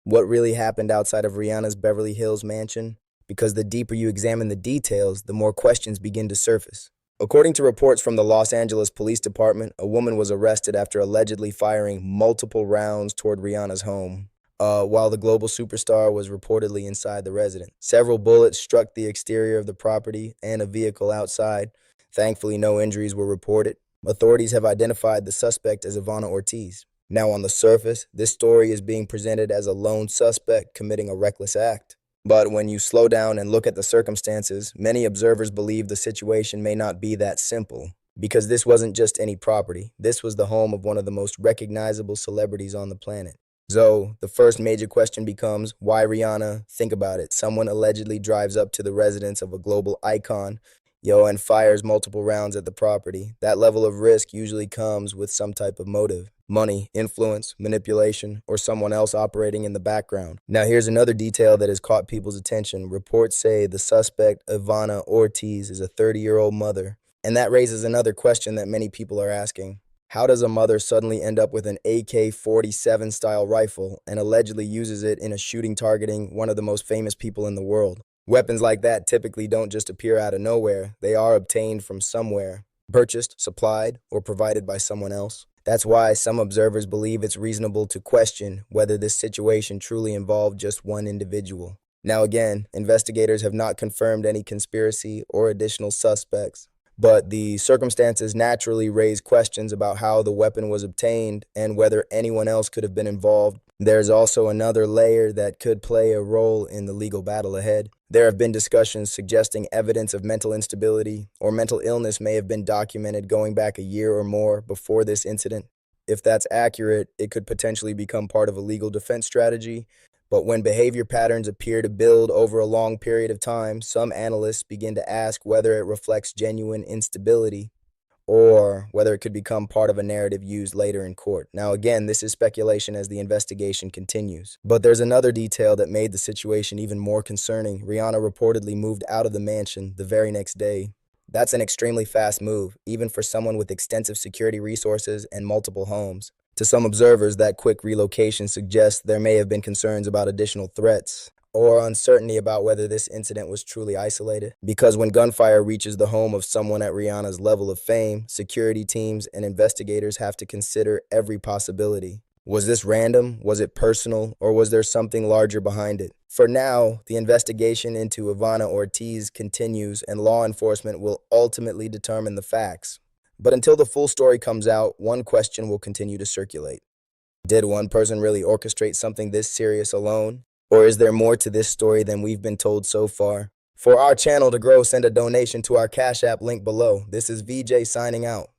What really happened outside of Rihanna's Beverly Hills mansion? Because the deeper you examine the details, the more questions begin to surface. According to reports from the Los Angeles Police Department, a woman was arrested after allegedly firing multiple rounds toward Rihanna's home, while the global superstar was reportedly inside the residence. Several bullets struck the exterior of the property and a vehicle outside. Thankfully, no injuries were reported. Authorities have identified the suspect as Ivanna Ortiz. Now, on the surface, this story is being presented as a lone suspect committing a reckless act. But when you slow down and look at the circumstances, many observers believe the situation may not be that simple. Because this wasn't just any property, this was the home of one of the most recognizable celebrities on the planet. So, the first major question becomes, why Rihanna? Think about it. Someone allegedly drives up to the residence of a global icon, and fires multiple rounds at the property. That level of risk usually comes with some type of motive: money, influence, manipulation, or someone else operating in the background. Now, here's another detail that has caught people's attention. Reports say the suspect, Ivanna Ortiz, is a 30-year-old mother. And that raises another question that many people are asking. How does a mother suddenly end up with an AK-47 style rifle and allegedly uses it in a shooting targeting one of the most famous people in the world? Weapons like that typically don't just appear out of nowhere. They are obtained from somewhere, purchased, supplied, or provided by someone else. That's why some observers believe it's reasonable to question whether this situation truly involved just one individual. Now again, investigators have not confirmed any conspiracy or additional suspects, but the circumstances naturally raise questions about how the weapon was obtained and whether anyone else could have been involved. There's also another layer that could play a role in the legal battle ahead. There have been discussions suggesting evidence of mental instability or mental illness may have been documented going back a year or more before this incident. If that's accurate, it could potentially become part of a legal defense strategy. But when behavior patterns appear to build over a long period of time, some analysts begin to ask whether it reflects genuine instability or whether it could become part of a narrative used later in court. Now, again, this is speculation as the investigation continues. But there's another detail that made the situation even more concerning. Rihanna reportedly moved out of the mansion the very next day. That's an extremely fast move, even for someone with extensive security resources and multiple homes. To some observers, that quick relocation suggests there may have been concerns about additional threats or uncertainty about whether this incident was truly isolated. Because when gunfire reaches the home of someone at Rihanna's level of fame, security teams and investigators have to consider every possibility. Was this random? Was it personal? Or was there something larger behind it? For now, the investigation into Ivanna Ortiz continues and law enforcement will ultimately determine the facts. But until the full story comes out, one question will continue to circulate. Did one person really orchestrate something this serious alone? Or is there more to this story than we've been told so far? For our channel to grow, send a donation to our Cash App link below. This is VJ signing out.